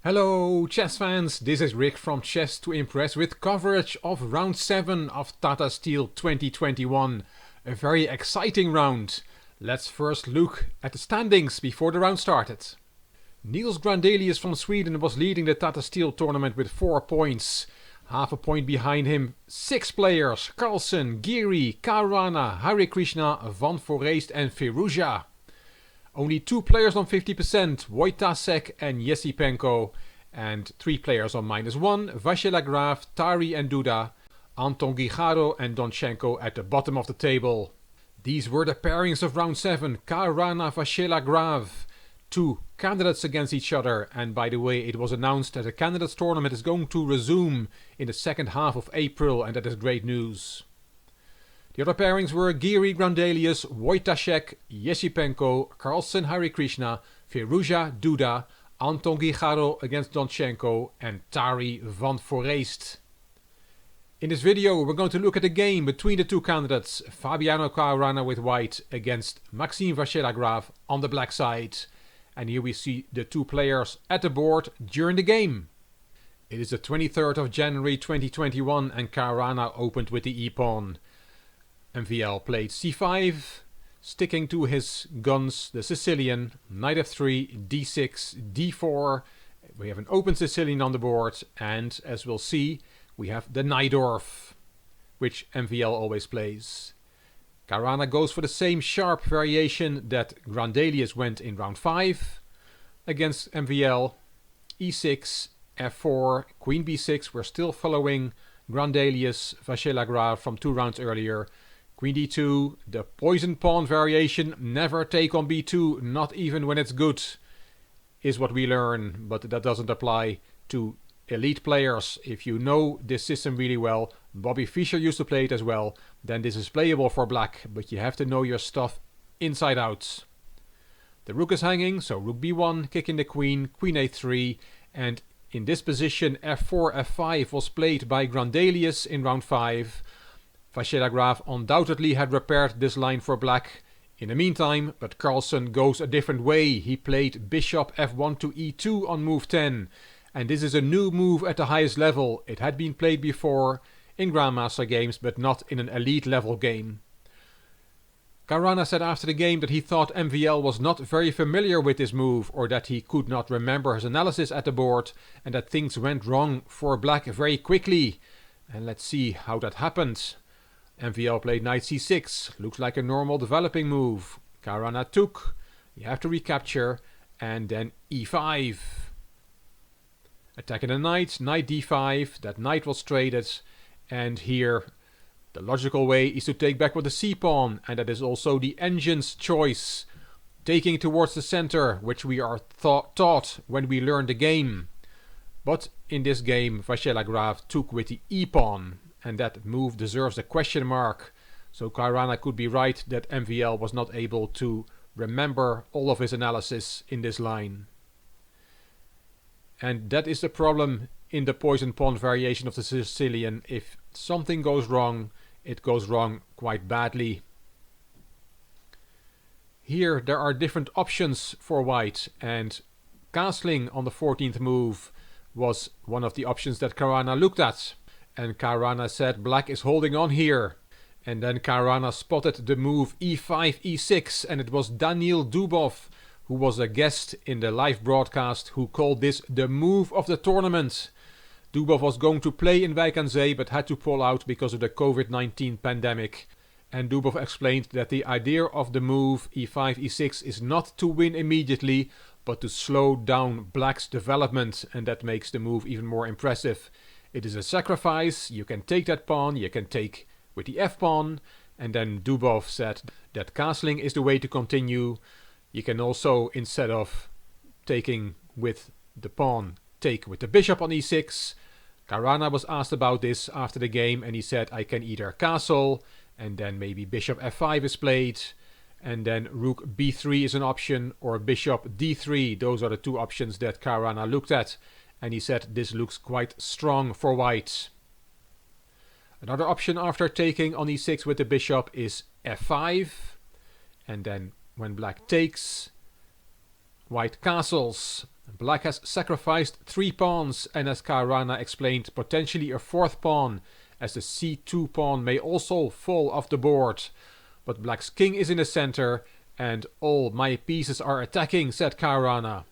Hello chess fans, this is Rick from Chess to Impress with coverage of round 7 of Tata Steel 2021. A very exciting round. Let's first look at the standings before the round started. Niels Grandelius from Sweden was leading the Tata Steel tournament with 4 points. Half a point behind him, 6 players: Carlsen, Giri, Caruana, Hare Krishna, Van Foreest and Firouzja. Only 2 players on 50%, Wojtaszek and Jesipenko, and 3 players on -1, Vachier-Lagrave, Tari and Duda, Anton Guijarro and Donchenko at the bottom of the table. These were the pairings of round 7, Caruana, Vachier-Lagrave, 2 candidates against each other, and by the way, it was announced that the candidates tournament is going to resume in the second half of April, and that is great news. The other pairings were Giri Grandelius, Wojtaszek, Jesipenko, Carlsen Hare Krishna, Firouzja Duda, Anton Guijarro against Donchenko, and Tari Van Foreest. In this video we're going to look at a game between the two candidates, Fabiano Caruana with white against Maxime Vachier-Lagrave on the black side. And here we see the two players at the board during the game. It is the 23rd of January 2021 and Caruana opened with the e-pawn. MVL played c5, sticking to his guns, the Sicilian, knight f3, d6, d4. We have an open Sicilian on the board, and as we'll see, we have the Najdorf, which MVL always plays. Caruana goes for the same sharp variation that Grandelius went in round 5 against MVL. e6, f4, queen b6. We're still following Grandelius, Vachier-Lagrave from 2 rounds earlier. Queen d2, the poison pawn variation, never take on b2, not even when it's good, is what we learn, but that doesn't apply to elite players. If you know this system really well, Bobby Fischer used to play it as well, then this is playable for black, but you have to know your stuff inside out. The rook is hanging, so rook b1, kicking the queen, queen a3, and in this position f4, f5 was played by Grandelius in round 5. Vachier-Lagrave undoubtedly had repaired this line for black in the meantime, but Carlsen goes a different way. He played bishop f1 to e2 on move 10, and this is a new move at the highest level. It had been played before in Grandmaster games, but not in an elite level game. Caruana said after the game that he thought MVL was not very familiar with this move, or that he could not remember his analysis at the board, and that things went wrong for black very quickly. And let's see how that happened. MVL played knight c6, looks like a normal developing move. Caruana took, you have to recapture, and then e5. Attacking the knight, knight d5, that knight was traded, and here the logical way is to take back with the c-pawn, and that is also the engine's choice. Taking towards the center, which we are taught when we learn the game. But in this game, Vachier-Lagrave took with the e-pawn, and that move deserves a question mark. So Caruana could be right that MVL was not able to remember all of his analysis in this line. And that is the problem in the poison pawn variation of the Sicilian. If something goes wrong, it goes wrong quite badly. Here there are different options for white, and castling on the 14th move was one of the options that Caruana looked at. And Caruana said black is holding on here. And then Caruana spotted the move e5, e6, and it was Daniil Dubov, who was a guest in the live broadcast, who called this the move of the tournament. Dubov was going to play in Wijk aan Zee, but had to pull out because of the COVID-19 pandemic. And Dubov explained that the idea of the move e5, e6 is not to win immediately, but to slow down black's development, and that makes the move even more impressive. It is a sacrifice, you can take that pawn, you can take with the f-pawn, and then Dubov said that castling is the way to continue. You can also, instead of taking with the pawn, take with the bishop on e6. Caruana was asked about this after the game, and he said I can either castle, and then maybe bishop f5 is played, and then rook b3 is an option, or bishop d3. Those are the two options that Caruana looked at. And he said this looks quite strong for white. Another option after taking on e6 with the bishop is f5. And then when black takes, white castles. Black has sacrificed 3 pawns and, as Kairana explained, potentially a 4th pawn, as the c2 pawn may also fall off the board. But Black's king is in the center and all my pieces are attacking, said Kairana.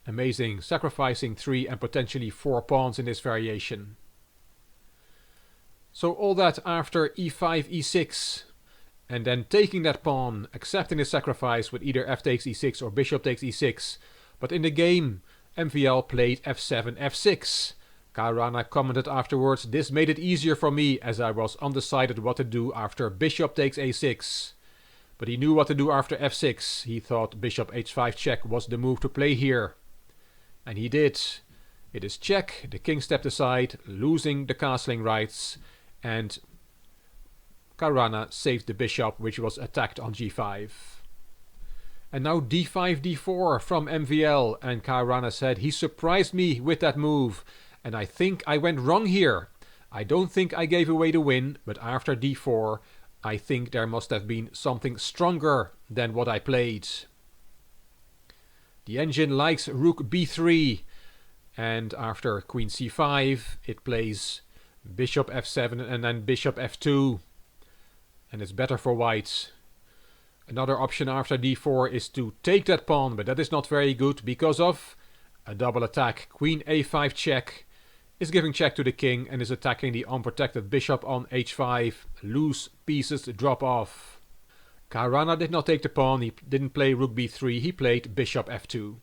Amazing, sacrificing 3 and potentially 4 pawns in this variation. So all that after e5, e6, and then taking that pawn, accepting the sacrifice with either f takes e6 or bishop takes e6. But in the game, MVL played f7, f6. Kairana commented afterwards, "This made it easier for me as I was undecided what to do after bishop takes a6. But he knew what to do after f6. He thought bishop h5 check was the move to play here. And he did. It is check, the king stepped aside, losing the castling rights, and Kairana saved the bishop, which was attacked on g5. And now d5, d4 from MVL, and Kairana said he surprised me with that move, and I think I went wrong here. I don't think I gave away the win, but after d4, I think there must have been something stronger than what I played." The engine likes rook b3, and after queen c5, it plays bishop f7 and then bishop f2, and it's better for white. Another option after d4 is to take that pawn, but that is not very good because of a double attack. Queen a5 check is giving check to the king and is attacking the unprotected bishop on h5. Loose pieces drop off. Kairana did not take the pawn, he didn't play rook b3, he played bishop f2.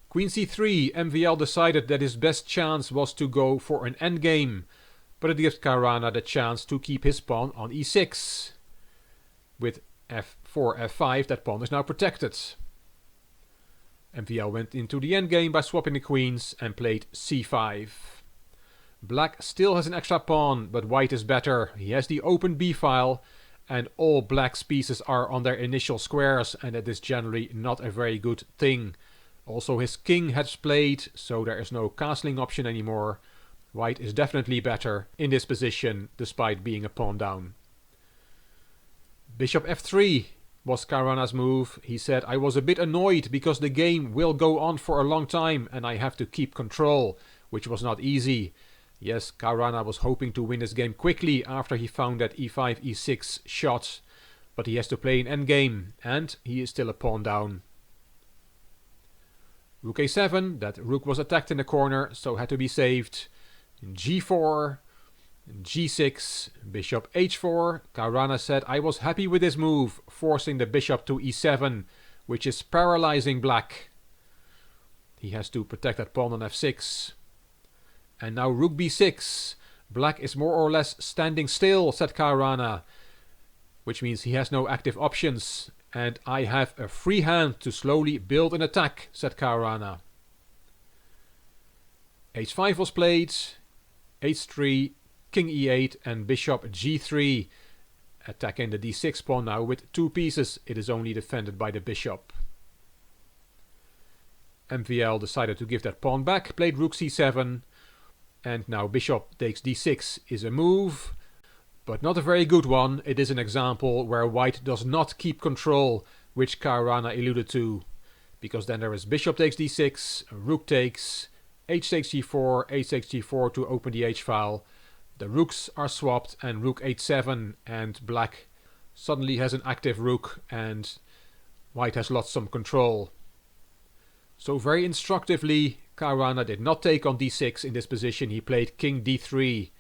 Queen c3, MVL decided that his best chance was to go for an endgame, but it gives Kairana the chance to keep his pawn on e6. With f4, f5, that pawn is now protected. MVL went into the endgame by swapping the queens and played c5. Black still has an extra pawn, but white is better. He has the open b-file, and all black's pieces are on their initial squares, and that is generally not a very good thing. Also his king has played, so there is no castling option anymore. White is definitely better in this position, despite being a pawn down. Bishop f3 was Kairana's move. He said, "I was a bit annoyed because the game will go on for a long time and I have to keep control," which was not easy. Yes, Kairana was hoping to win this game quickly after he found that e5, e6 shot, but he has to play an endgame and he is still a pawn down. Rook a7, that rook was attacked in the corner, so had to be saved. g4, g6, bishop h4. Kairana said, "I was happy with this move, forcing the bishop to e7, which is paralyzing black." He has to protect that pawn on f6. And now rook b6. Black is more or less standing still, said Kairana, which means he has no active options. And I have a free hand to slowly build an attack, said Kairana. h5 was played, h3, king e8 and bishop g3. Attacking the d6 pawn now with 2 pieces. It is only defended by the bishop. MVL decided to give that pawn back, played rook c7. And now bishop takes d6 is a move, but not a very good one. It is an example where white does not keep control, which Kairana alluded to. Because then there is bishop takes d6, rook takes, h takes g4, h takes g4 to open the h-file. The rooks are swapped and rook h7, and black suddenly has an active rook and white has lost some control. So very instructively, Kairana did not take on d6 in this position. He played king d3.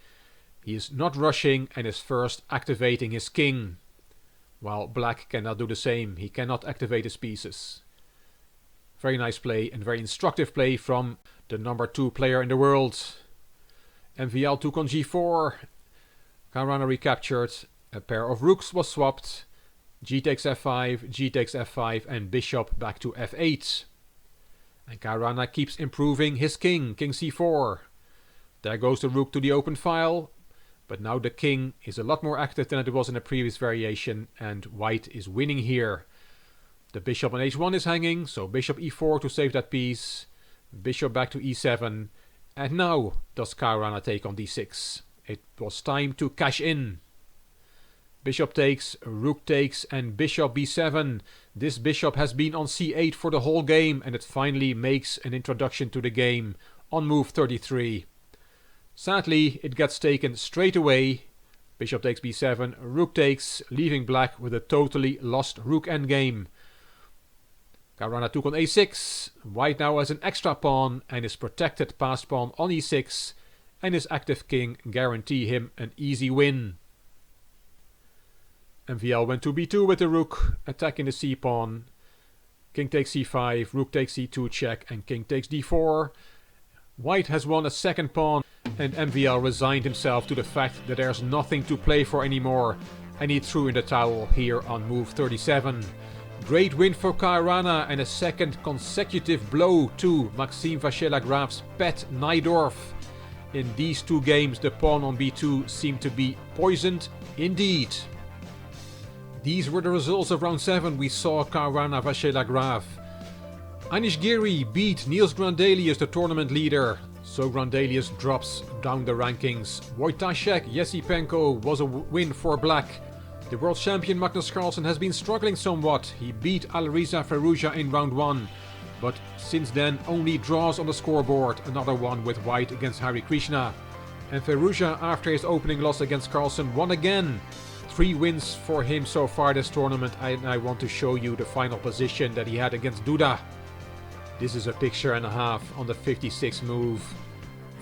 He is not rushing and is first activating his king, while black cannot do the same. He cannot activate his pieces. Very nice play and very instructive play from the number 2 player in the world. MVL took on g4. Kairana recaptured. A pair of rooks was swapped. G takes f5, g takes f5 and bishop back to f8. And Kairana keeps improving his king, king c4. There goes the rook to the open file. But now the king is a lot more active than it was in the previous variation, and white is winning here. The bishop on h1 is hanging, so bishop e4 to save that piece. Bishop back to e7. And now does Kairana take on d6. It was time to cash in. Bishop takes, rook takes, and bishop b7. This bishop has been on c8 for the whole game, and it finally makes an introduction to the game on move 33. Sadly, it gets taken straight away. Bishop takes b7, rook takes, leaving black with a totally lost rook endgame. Caruana took on a6. White now has an extra pawn and his protected passed pawn on e6, and his active king guarantee him an easy win. MVL went to b2 with the rook, attacking the c-pawn. King takes c5, rook takes c2 check, and king takes d4. White has won a second pawn, and MVL resigned himself to the fact that there's nothing to play for anymore, and he threw in the towel here on move 37. Great win for Caruana and a second consecutive blow to Maxime Vachier-Lagrafe's pet Najdorf. In these two games, the pawn on b2 seemed to be poisoned indeed. These were the results of round 7. We saw Caruana Vachier-Lagrafe. Anish Giri beat Niels Grandelius, the tournament leader, so Grandelius drops down the rankings. Wojtaszek Jesipenko was a win for black. The world champion Magnus Carlsen has been struggling somewhat. He beat Alireza Firouzja in round 1, but since then only draws on the scoreboard, another one with white against Hari Krishna. And Firouzja, after his opening loss against Carlsen, won again. 3 wins for him so far this tournament, and I want to show you the final position that he had against Duda. This is a picture and a half on the 56th move.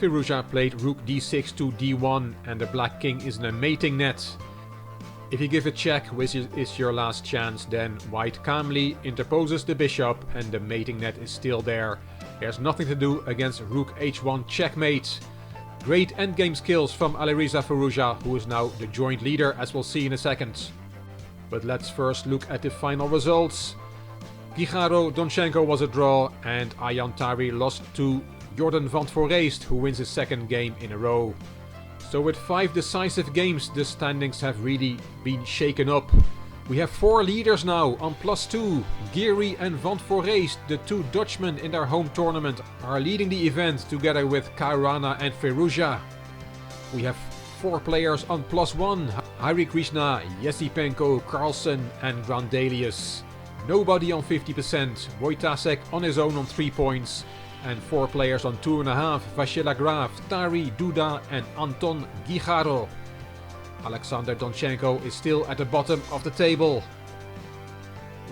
Firouzja played rook d6 to d1, and the black king is in a mating net. If you give a check, which is your last chance, then white calmly interposes the bishop and the mating net is still there. There's nothing to do against rook h1 checkmate. Great endgame skills from Alireza Firouzja, who is now the joint leader, as we'll see in a second. But let's first look at the final results. Guijarro Donchenko was a draw, and Ayaan Tari lost to Jordan van Foreest, who wins his second game in a row. So with 5 decisive games, the standings have really been shaken up. We have 4 leaders now on +2. Giri and Van Foreest, the 2 Dutchmen in their home tournament, are leading the event together with Caruana and Firouzja. We have 4 players on +1. Hari Krishna, Jesipenko, Carlsen and Grandelius. Nobody on 50%. Wojtaszek on his own on 3 points. And 4 players on 2.5. Vachier-Lagrafe, Tari, Duda and Anton Guijarro. Alexander Donchenko is still at the bottom of the table.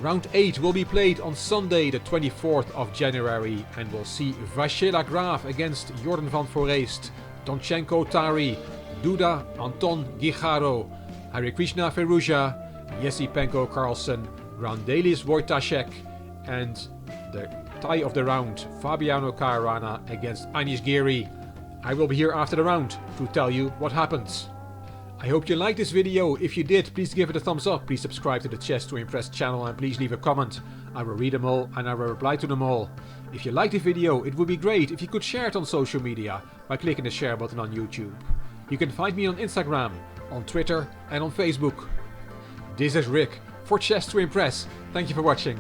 Round 8 will be played on Sunday the 24th of January, and we'll see Vachier-Lagrafe against Jordan van Foreest, Donchenko Tari, Duda Anton Guijarro, Hari Krishna Firouzja, Jesipenko Carlsen, Grandelius Wojtaszek, and the tie of the round, Fabiano Caruana against Anish Giri. I will be here after the round to tell you what happens. I hope you liked this video. If you did, please give it a thumbs up. Please subscribe to the Chess to Impress channel and please leave a comment. I will read them all and I will reply to them all. If you liked the video, it would be great if you could share it on social media by clicking the share button on YouTube. You can find me on Instagram, on Twitter and on Facebook. This is Rick for Chess to Impress. Thank you for watching.